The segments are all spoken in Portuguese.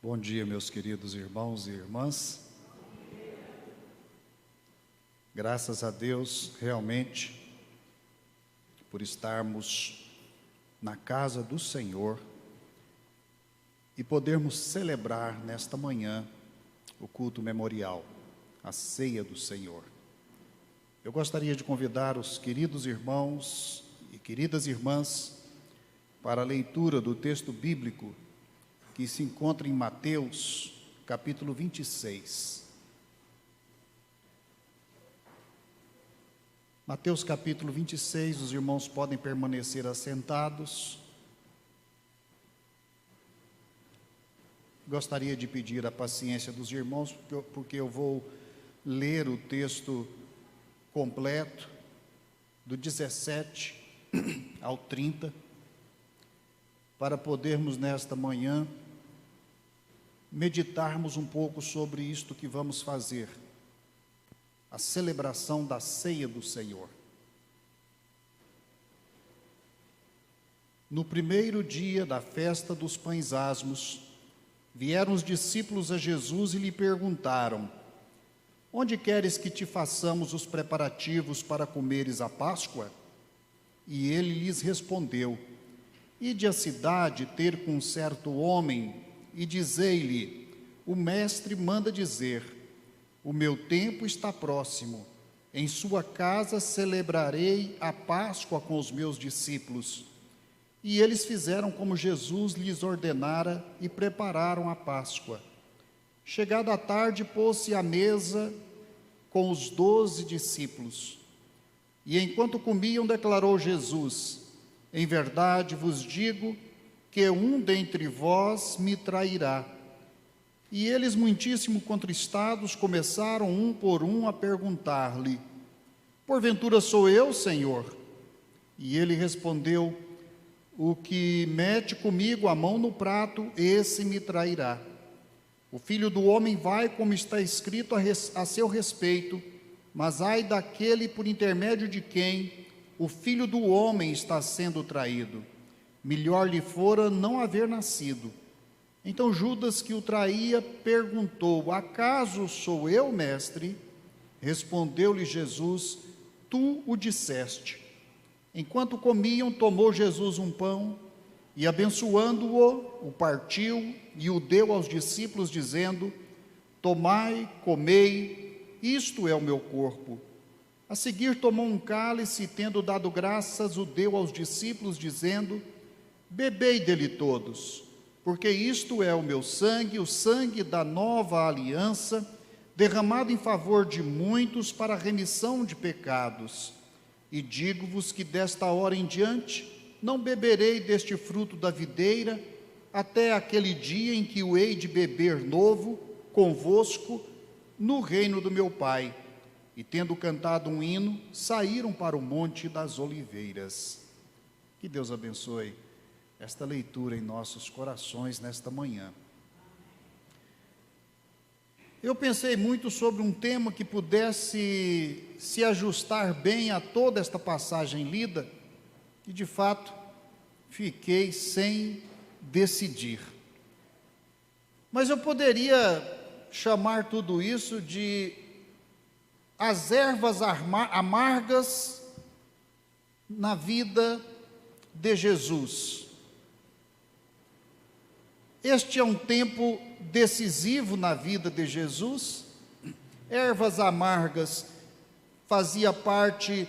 Bom dia, meus queridos irmãos e irmãs. Graças a Deus, realmente, por estarmos na casa do Senhor e podermos celebrar nesta manhã o culto memorial, a ceia do Senhor. Eu gostaria de convidar os queridos irmãos e queridas irmãs para a leitura do texto bíblico que se encontra em Mateus, capítulo 26. Mateus, capítulo 26, os irmãos podem permanecer assentados. Gostaria de pedir a paciência dos irmãos, porque eu vou ler o texto completo, do 17 ao 30, para podermos nesta manhã meditarmos um pouco sobre isto que vamos fazer, a celebração da ceia do Senhor. No primeiro dia da festa dos pães asmos, vieram os discípulos a Jesus e lhe perguntaram: onde queres que te façamos os preparativos para comeres a Páscoa? E ele lhes respondeu: ide à cidade ter com um certo homem e dizei-lhe: o mestre manda dizer, o meu tempo está próximo, em sua casa celebrarei a Páscoa com os meus discípulos. E eles fizeram como Jesus lhes ordenara e prepararam a Páscoa. Chegada a tarde, pôs-se à mesa com os 12 discípulos. E enquanto comiam, declarou Jesus: em verdade vos digo que um dentre vós me trairá. E eles, muitíssimo contristados, começaram um por um a perguntar-lhe: porventura sou eu, Senhor? E ele respondeu: o que mete comigo a mão no prato, esse me trairá. O Filho do Homem vai, como está escrito a seu respeito, mas ai daquele por intermédio de quem o Filho do Homem está sendo traído. Melhor lhe fora não haver nascido. Então Judas, que o traía, perguntou: acaso sou eu, mestre? Respondeu-lhe Jesus: tu o disseste. Enquanto comiam, tomou Jesus um pão e, abençoando-o, o partiu e o deu aos discípulos, dizendo: tomai, comei, isto é o meu corpo. A seguir tomou um cálice e, tendo dado graças, o deu aos discípulos, dizendo: bebei dele todos, porque isto é o meu sangue, o sangue da nova aliança, derramado em favor de muitos para a remissão de pecados. E digo-vos que desta hora em diante não beberei deste fruto da videira, até aquele dia em que o hei de beber novo convosco no reino do meu Pai. E tendo cantado um hino, saíram para o Monte das Oliveiras. Que Deus abençoe esta leitura em nossos corações nesta manhã. Eu pensei muito sobre um tema que pudesse se ajustar bem a toda esta passagem lida, e de fato fiquei sem decidir. Mas eu poderia chamar tudo isso de as ervas amargas na vida de Jesus. Este é um tempo decisivo na vida de Jesus. Ervas amargas fazia parte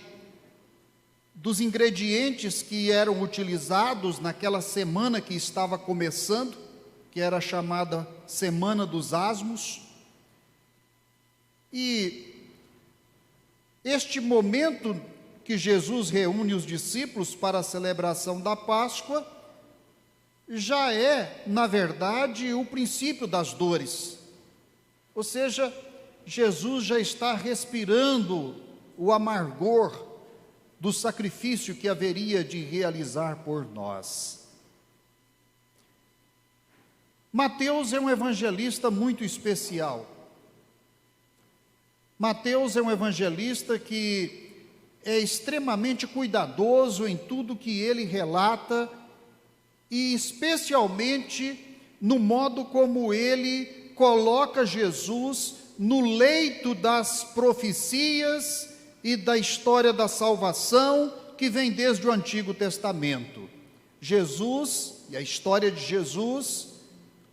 dos ingredientes que eram utilizados naquela semana que estava começando, que era chamada Semana dos Asmos. E este momento que Jesus reúne os discípulos para a celebração da Páscoa já é, na verdade, o princípio das dores. Ou seja, Jesus já está respirando o amargor do sacrifício que haveria de realizar por nós. Mateus é um evangelista muito especial. Mateus é um evangelista que é extremamente cuidadoso em tudo que ele relata, e especialmente no modo como ele coloca Jesus no leito das profecias e da história da salvação que vem desde o Antigo Testamento. Jesus e a história de Jesus,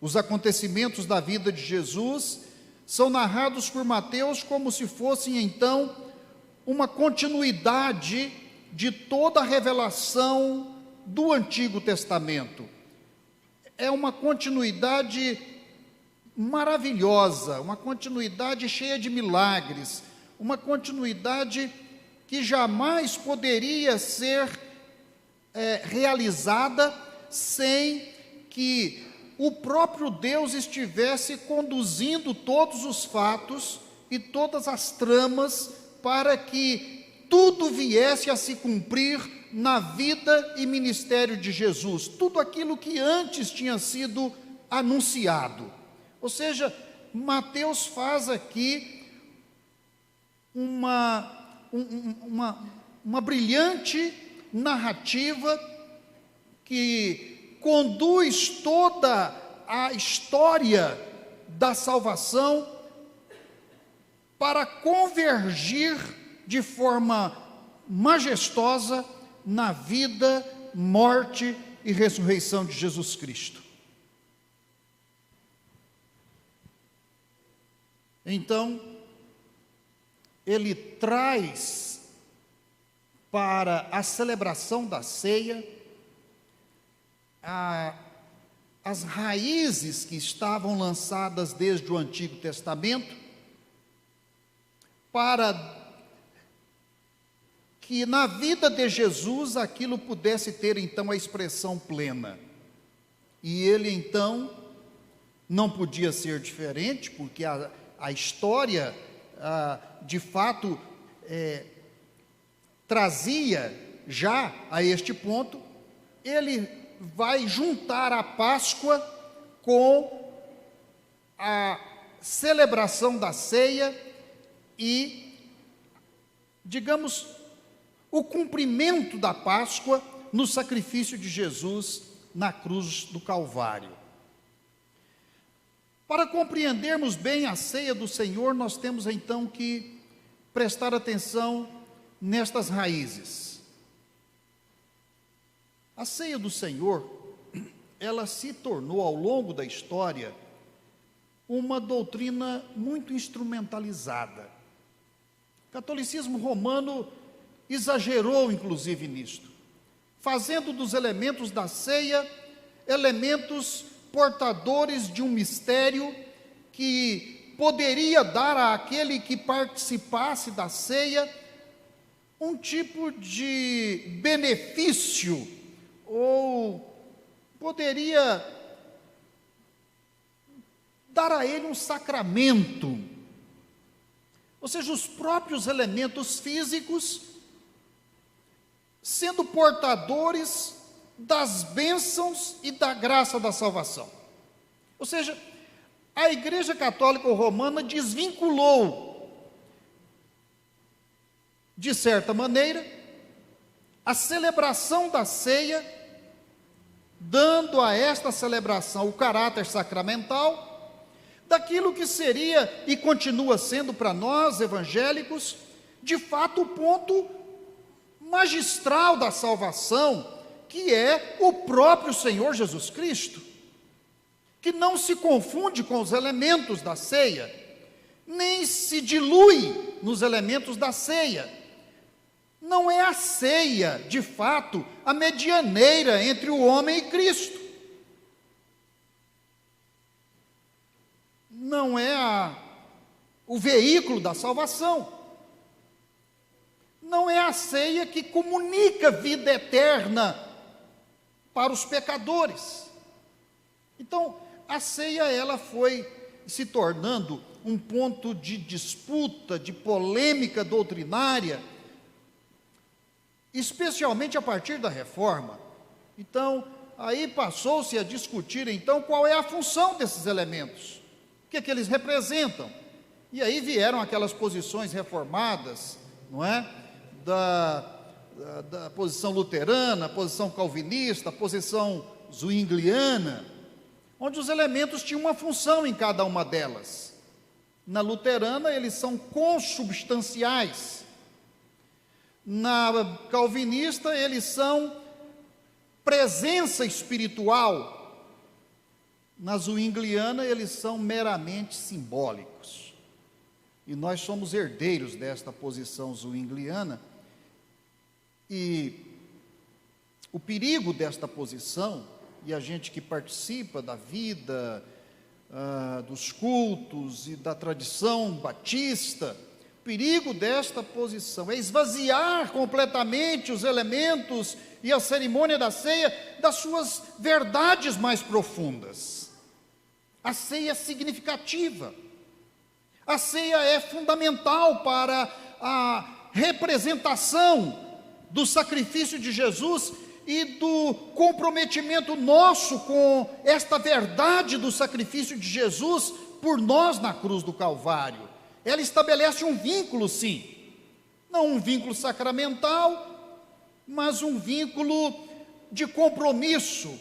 os acontecimentos da vida de Jesus, são narrados por Mateus como se fossem, então, uma continuidade de toda a revelação do Antigo Testamento. É uma continuidade maravilhosa, uma continuidade cheia de milagres, uma continuidade que jamais poderia ser realizada sem que o próprio Deus estivesse conduzindo todos os fatos e todas as tramas para que tudo viesse a se cumprir na vida e ministério de Jesus, tudo aquilo que antes tinha sido anunciado. Ou seja, Mateus faz aqui uma brilhante narrativa que conduz toda a história da salvação para convergir de forma majestosa na vida, morte e ressurreição de Jesus Cristo. Então, ele traz para a celebração da ceia as raízes que estavam lançadas desde o Antigo Testamento, para que na vida de Jesus aquilo pudesse ter então a expressão plena. E ele então não podia ser diferente, porque a história de fato trazia já a este ponto. Ele vai juntar a Páscoa com a celebração da ceia e, digamos, o cumprimento da Páscoa no sacrifício de Jesus na cruz do Calvário. Para compreendermos bem a ceia do Senhor, nós temos então que prestar atenção nestas raízes. A ceia do Senhor, ela se tornou ao longo da história uma doutrina muito instrumentalizada. O catolicismo romano exagerou inclusive nisto, fazendo dos elementos da ceia elementos portadores de um mistério que poderia dar àquele que participasse da ceia um tipo de benefício, ou poderia dar a ele um sacramento. Ou seja, os próprios elementos físicos sendo portadores das bênçãos e da graça da salvação. Ou seja, a Igreja Católica Romana desvinculou, de certa maneira, a celebração da ceia, dando a esta celebração o caráter sacramental, daquilo que seria e continua sendo para nós, evangélicos, de fato o ponto magistral da salvação, que é o próprio Senhor Jesus Cristo, que não se confunde com os elementos da ceia, nem se dilui nos elementos da ceia. Não é a ceia, de fato, a medianeira entre o homem e Cristo. Não é o veículo da salvação. Não é a ceia que comunica vida eterna para os pecadores. Então, a ceia, ela foi se tornando um ponto de disputa, de polêmica doutrinária, especialmente a partir da Reforma. Então, aí passou-se a discutir, então, qual é a função desses elementos, o que é que eles representam. E aí vieram aquelas posições reformadas, não é? Da posição luterana, a posição calvinista, a posição zwingliana, onde os elementos tinham uma função em cada uma delas. Na luterana, eles são consubstanciais. Na calvinista, eles são presença espiritual. Na zwingliana, eles são meramente simbólicos. E nós somos herdeiros desta posição zwingliana. E o perigo desta posição, e a gente que participa da vida, dos cultos e da tradição batista, o perigo desta posição é esvaziar completamente os elementos e a cerimônia da ceia das suas verdades mais profundas. A ceia é significativa. A ceia é fundamental para a representação do sacrifício de Jesus e do comprometimento nosso com esta verdade do sacrifício de Jesus por nós na cruz do Calvário. Ela estabelece um vínculo, sim, não um vínculo sacramental, mas um vínculo de compromisso,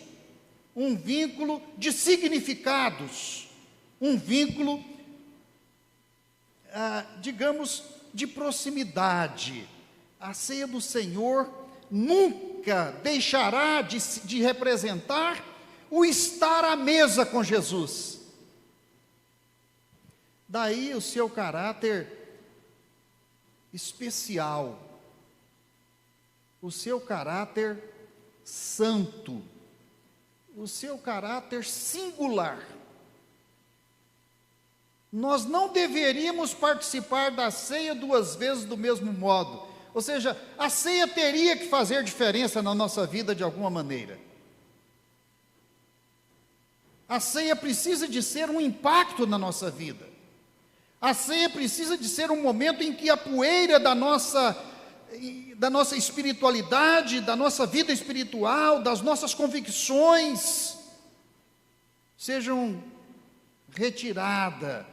um vínculo de significados, um vínculo, digamos, de proximidade. A ceia do Senhor nunca deixará de representar o estar à mesa com Jesus. Daí o seu caráter especial, o seu caráter santo, o seu caráter singular. Nós não deveríamos participar da ceia duas vezes do mesmo modo. Ou seja, a ceia teria que fazer diferença na nossa vida de alguma maneira. A ceia precisa de ser um impacto na nossa vida. A ceia precisa de ser um momento em que a poeira da nossa espiritualidade, da nossa vida espiritual, das nossas convicções, sejam retirada,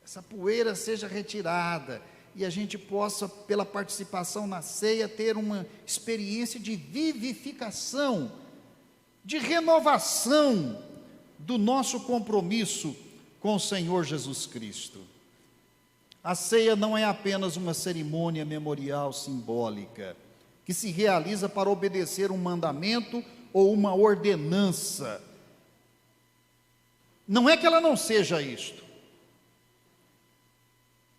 essa poeira seja retirada, e a gente possa, pela participação na ceia, ter uma experiência de vivificação, de renovação do nosso compromisso com o Senhor Jesus Cristo. A ceia não é apenas uma cerimônia memorial simbólica, que se realiza para obedecer um mandamento ou uma ordenança. Não é que ela não seja isto.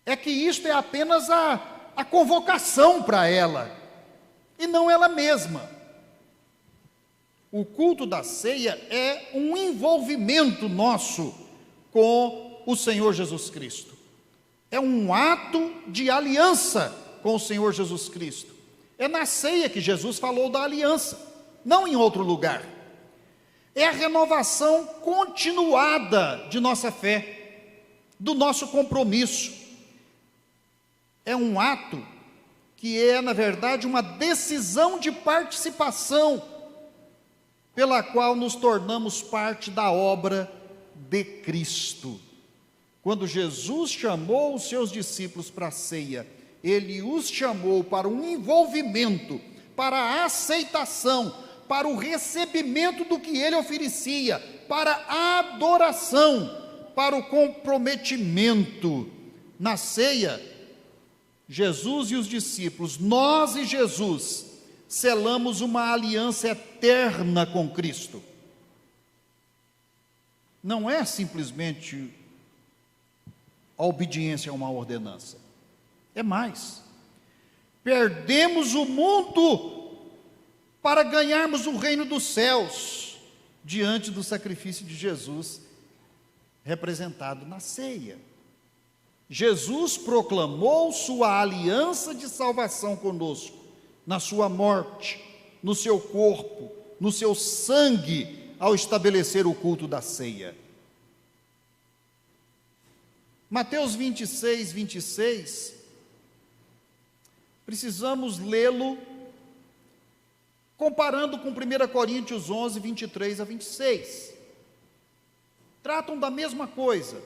É que isto é apenas a convocação para ela, e não ela mesma. O culto da ceia é um envolvimento nosso com o Senhor Jesus Cristo. É um ato de aliança com o Senhor Jesus Cristo. É na ceia que Jesus falou da aliança, não em outro lugar. É a renovação continuada de nossa fé, do nosso compromisso. É um ato que é, na verdade, uma decisão de participação, pela qual nos tornamos parte da obra de Cristo. Quando Jesus chamou os seus discípulos para a ceia, ele os chamou para um envolvimento, para a aceitação, para o recebimento do que ele oferecia, para a adoração, para o comprometimento. Na ceia, Jesus e os discípulos, nós e Jesus, selamos uma aliança eterna com Cristo. Não é simplesmente a obediência a uma ordenança. É mais. Perdemos o mundo para ganharmos o reino dos céus, diante do sacrifício de Jesus, representado na ceia. Jesus proclamou sua aliança de salvação conosco, na sua morte, no seu corpo, no seu sangue, ao estabelecer o culto da ceia. Mateus 26, 26, precisamos lê-lo comparando com 1 Coríntios 11, 23 a 26. Tratam da mesma coisa,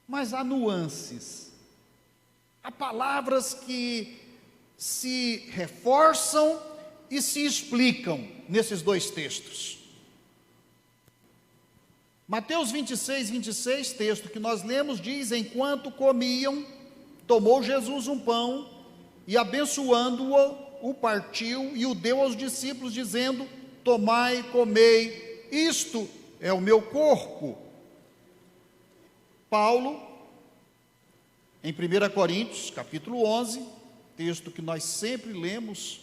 mas há nuances, há palavras que se reforçam e se explicam nesses dois textos. Mateus 26, 26, texto que nós lemos, diz: enquanto comiam, tomou Jesus um pão e, abençoando-o, o partiu e o deu aos discípulos, dizendo: tomai e comei, isto é o meu corpo. Paulo, em 1 Coríntios, capítulo 11, texto que nós sempre lemos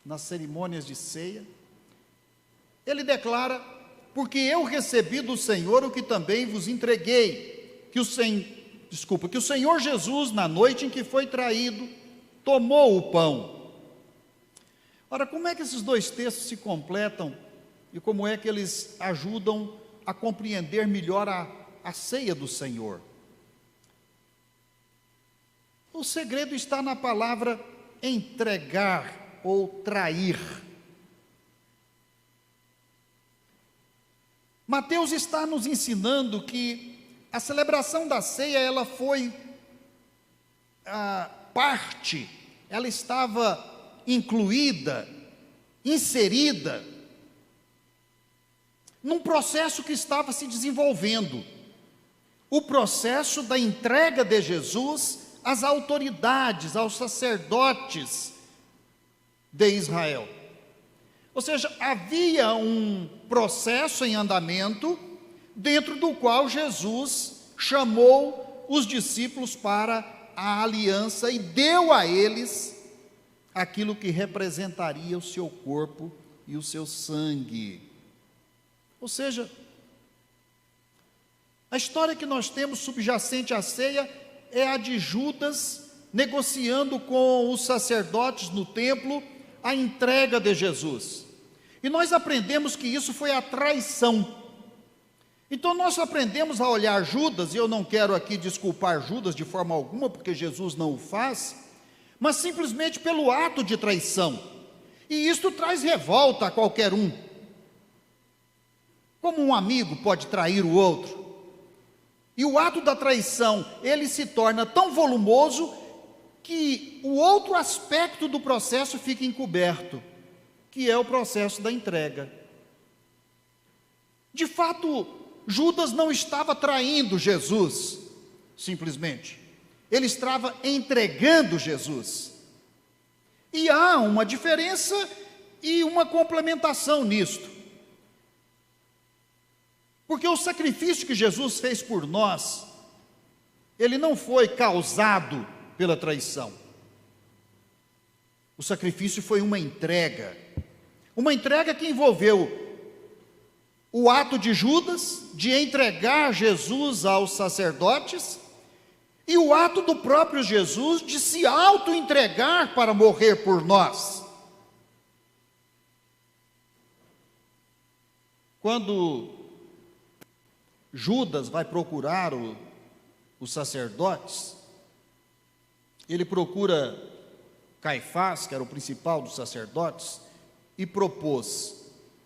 nas cerimônias de ceia, ele declara: porque eu recebi do Senhor o que também vos entreguei, que o Senhor Jesus, na noite em que foi traído, tomou o pão. Ora, como é que esses dois textos se completam e como é que eles ajudam a compreender melhor a ceia do Senhor? O segredo está na palavra entregar ou trair. Mateus está nos ensinando que a celebração da ceia, ela foi parte, ela estava incluída, inserida num processo que estava se desenvolvendo, o processo da entrega de Jesus às autoridades, aos sacerdotes de Israel. Ou seja, havia um processo em andamento, dentro do qual Jesus chamou os discípulos para a aliança e deu a eles aquilo que representaria o seu corpo e o seu sangue. Ou seja, a história que nós temos subjacente à ceia é a de Judas negociando com os sacerdotes no templo a entrega de Jesus. E nós aprendemos que isso foi a traição. Então nós aprendemos a olhar Judas, e eu não quero aqui desculpar Judas de forma alguma, porque Jesus não o faz, mas simplesmente pelo ato de traição. E isto traz revolta a qualquer um. Como um amigo pode trair o outro? E o ato da traição, ele se torna tão volumoso que o outro aspecto do processo fica encoberto, que é o processo da entrega. De fato, Judas não estava traindo Jesus, simplesmente. Ele estava entregando Jesus. E há uma diferença e uma complementação nisto. Porque o sacrifício que Jesus fez por nós, ele não foi causado pela traição. O sacrifício foi uma entrega que envolveu o ato de Judas de entregar Jesus aos sacerdotes e o ato do próprio Jesus de se auto-entregar para morrer por nós. Quando Judas vai procurar os sacerdotes, ele procura Caifás, que era o principal dos sacerdotes, e propôs: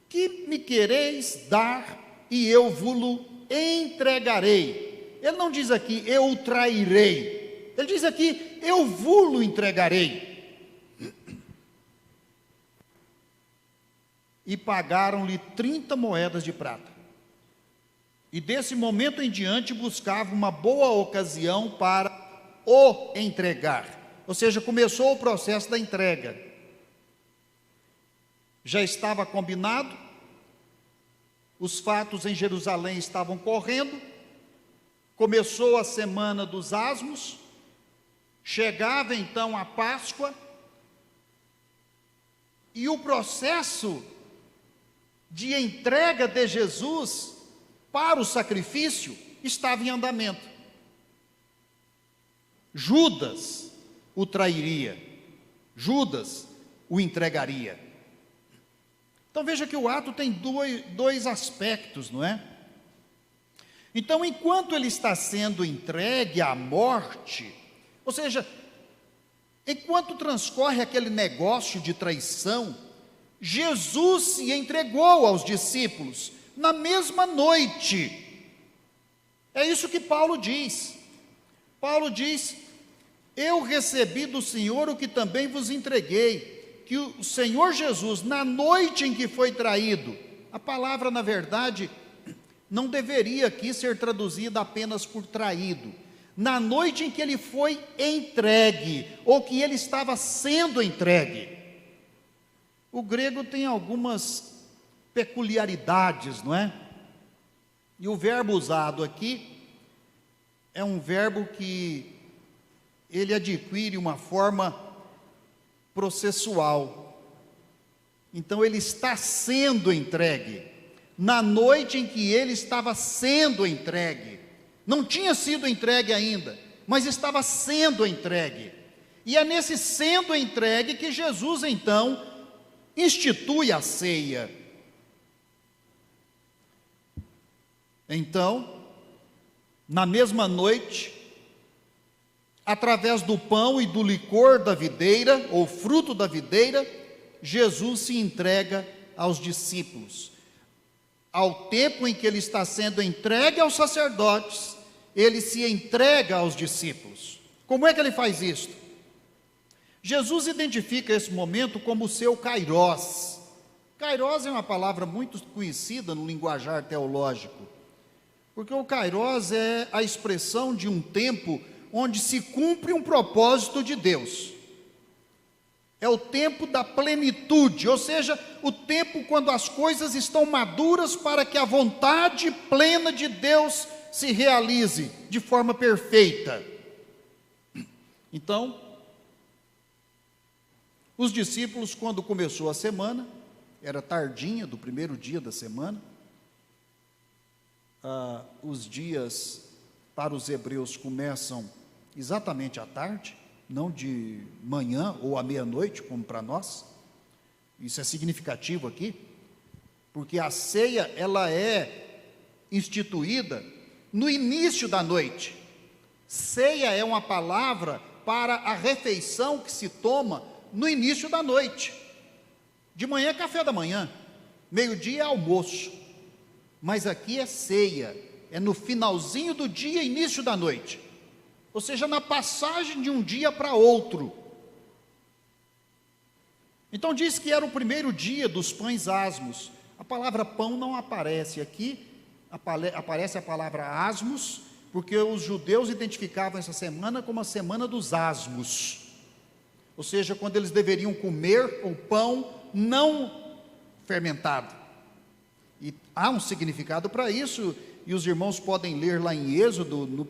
que me quereis dar e eu vos entregarei. Ele não diz aqui, eu o trairei. Ele diz aqui, eu vos entregarei. E pagaram-lhe 30 moedas de prata. E desse momento em diante buscava uma boa ocasião para o entregar. Ou seja, começou o processo da entrega. Já estava combinado, os fatos em Jerusalém estavam correndo, começou a semana dos Asmos, chegava então a Páscoa, e o processo de entrega de Jesus para o sacrifício estava em andamento. Judas o trairia, Judas o entregaria. Então veja que o ato tem dois aspectos, não é? Então, enquanto ele está sendo entregue à morte, ou seja, enquanto transcorre aquele negócio de traição, Jesus se entregou aos discípulos na mesma noite. É isso que Paulo diz. Paulo diz: eu recebi do Senhor o que também vos entreguei, que o Senhor Jesus, na noite em que foi traído, A palavra, na verdade, não deveria aqui ser traduzida apenas por traído. Na noite em que ele foi entregue, ou que ele estava sendo entregue. O grego tem algumas peculiaridades, não é? E o verbo usado aqui é um verbo que ele adquire uma forma processual. Então ele está sendo entregue. Na noite em que ele estava sendo entregue, não tinha sido entregue ainda, mas estava sendo entregue. E é nesse sendo entregue que Jesus então institui a ceia. Então, na mesma noite, através do pão e do licor da videira, ou fruto da videira, Jesus se entrega aos discípulos. Ao tempo em que ele está sendo entregue aos sacerdotes, ele se entrega aos discípulos. Como é que ele faz isso? Jesus identifica esse momento como o seu kairós. Kairós é uma palavra muito conhecida no linguajar teológico, porque o kairós é a expressão de um tempo onde se cumpre um propósito de Deus. É o tempo da plenitude, ou seja, o tempo quando as coisas estão maduras para que a vontade plena de Deus se realize de forma perfeita. Então, os discípulos, quando começou a semana, era tardinha do primeiro dia da semana, os dias para os hebreus começam exatamente à tarde, não de manhã ou à meia-noite, como para nós. Isso é significativo aqui, porque a ceia, ela é instituída no início da noite. Ceia é uma palavra para a refeição que se toma no início da noite. De manhã é café da manhã, meio-dia é almoço, mas aqui é ceia, é no finalzinho do dia, início da noite, ou seja, na passagem de um dia para outro. Então diz que era o primeiro dia dos pães asmos. A palavra pão não aparece aqui, aparece a palavra asmos, porque os judeus identificavam essa semana como a semana dos asmos, ou seja, quando eles deveriam comer o pão não fermentado. E há um significado para isso, e os irmãos podem ler lá em Êxodo,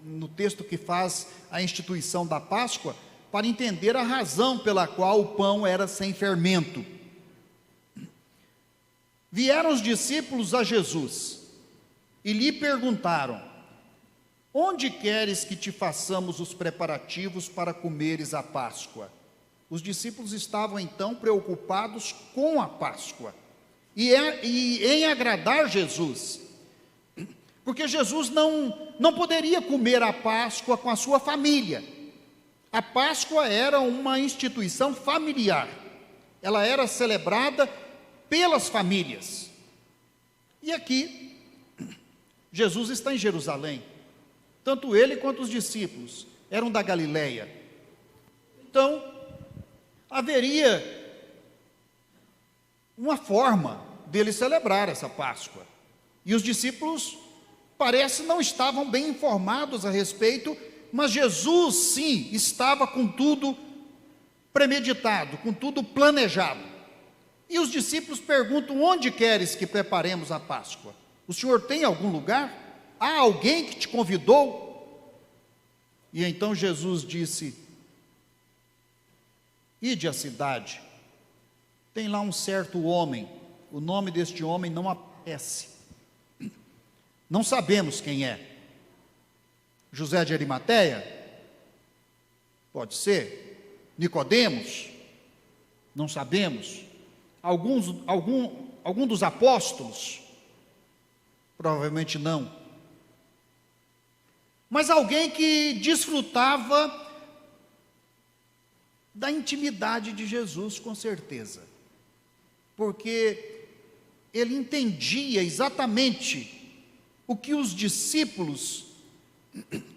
no texto que faz a instituição da Páscoa, para entender a razão pela qual o pão era sem fermento. Vieram os discípulos a Jesus e lhe perguntaram: onde queres que te façamos os preparativos para comeres a Páscoa? Os discípulos estavam então preocupados com a Páscoa e em agradar Jesus, porque Jesus não poderia comer a Páscoa com a sua família. A Páscoa era uma instituição familiar, ela era celebrada pelas famílias. E aqui, Jesus está em Jerusalém, tanto ele quanto os discípulos eram da Galileia. Então, haveria uma forma dele celebrar essa Páscoa. E os discípulos, parece, não estavam bem informados a respeito, mas Jesus, sim, estava com tudo premeditado, com tudo planejado. E os discípulos perguntam: onde queres que preparemos a Páscoa? O Senhor tem algum lugar? Há alguém que te convidou? E então Jesus disse: ide à cidade, tem lá um certo homem, o nome deste homem não aparece, não sabemos quem é. José de Arimateia? Pode ser. Nicodemos? Não sabemos. Algum dos apóstolos? Provavelmente não. Mas alguém que desfrutava da intimidade de Jesus, com certeza, porque ele entendia exatamente o que os discípulos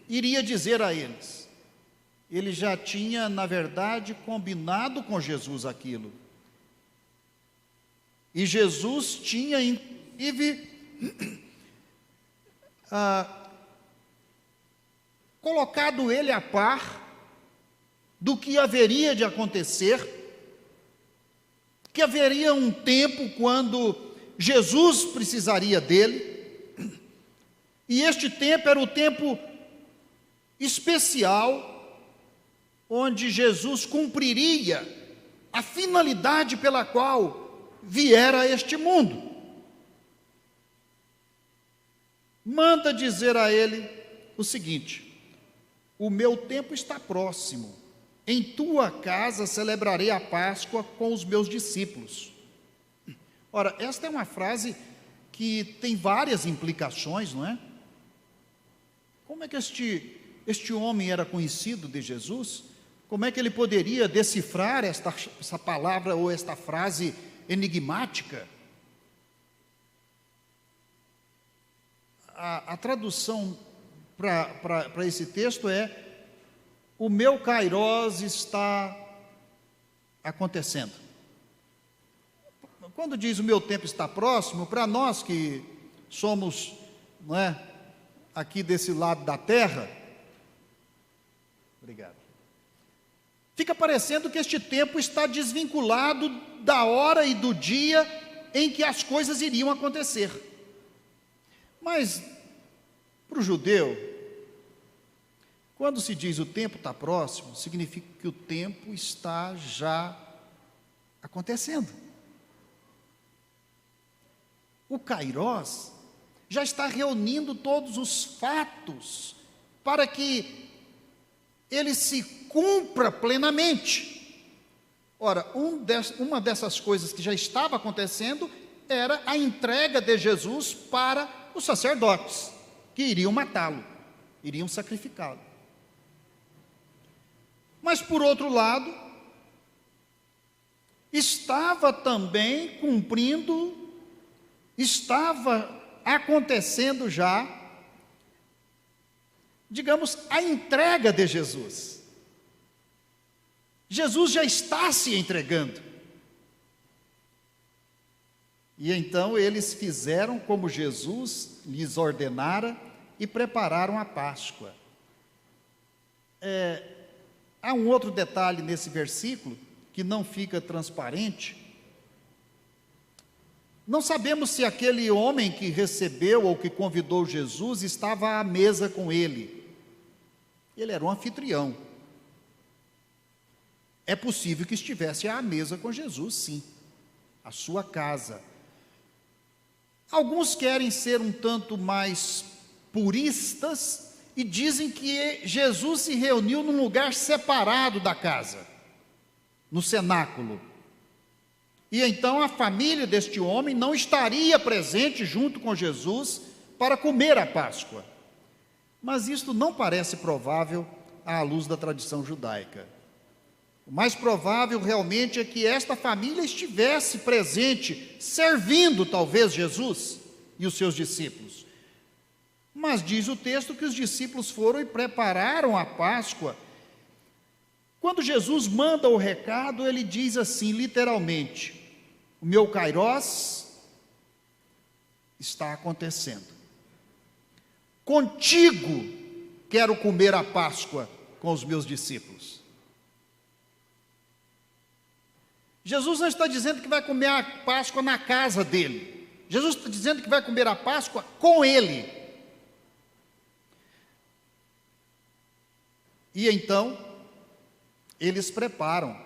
iria dizer a eles. Ele já tinha, na verdade, combinado com Jesus aquilo. E Jesus tinha, inclusive, colocado ele a par do que haveria de acontecer, que haveria um tempo quando Jesus precisaria dele, e este tempo era o tempo especial, onde Jesus cumpriria a finalidade pela qual viera a este mundo. Manda dizer a ele o seguinte: o meu tempo está próximo, em tua casa celebrarei a Páscoa com os meus discípulos. Ora, esta é uma frase que tem várias implicações, não é? Como é que este homem era conhecido de Jesus? Como é que ele poderia decifrar essa palavra ou esta frase enigmática? A tradução para esse texto é: o meu kairós está acontecendo. Quando diz o meu tempo está próximo, para nós que somos, não é, aqui desse lado da terra, obrigado, fica parecendo que este tempo está desvinculado da hora e do dia em que as coisas iriam acontecer. Mas, para o judeu, quando se diz o tempo está próximo, significa que o tempo está já acontecendo. O kairós já está reunindo todos os fatos para que ele se cumpra plenamente. Ora, uma dessas coisas que já estava acontecendo era a entrega de Jesus para os sacerdotes, que iriam matá-lo, iriam sacrificá-lo. Mas, por outro lado, estava também estava acontecendo já, digamos, a entrega de Jesus. Jesus já está se entregando. E então eles fizeram como Jesus lhes ordenara e prepararam a Páscoa. Há um outro detalhe nesse versículo que não fica transparente. Não sabemos se aquele homem que recebeu ou que convidou Jesus estava à mesa com ele. Ele era um anfitrião. É possível que estivesse à mesa com Jesus, sim, a sua casa. Alguns querem ser um tanto mais puristas e dizem que Jesus se reuniu num lugar separado da casa, no cenáculo. E então a família deste homem não estaria presente junto com Jesus para comer a Páscoa. Mas isto não parece provável à luz da tradição judaica. O mais provável realmente é que esta família estivesse presente, servindo talvez Jesus e os seus discípulos. Mas diz o texto que os discípulos foram e prepararam a Páscoa. Quando Jesus manda o recado, ele diz assim, literalmente: o meu kairós está acontecendo. Contigo quero comer a Páscoa com os meus discípulos. Jesus não está dizendo que vai comer a Páscoa na casa dele. Jesus está dizendo que vai comer a Páscoa com ele. E então, eles preparam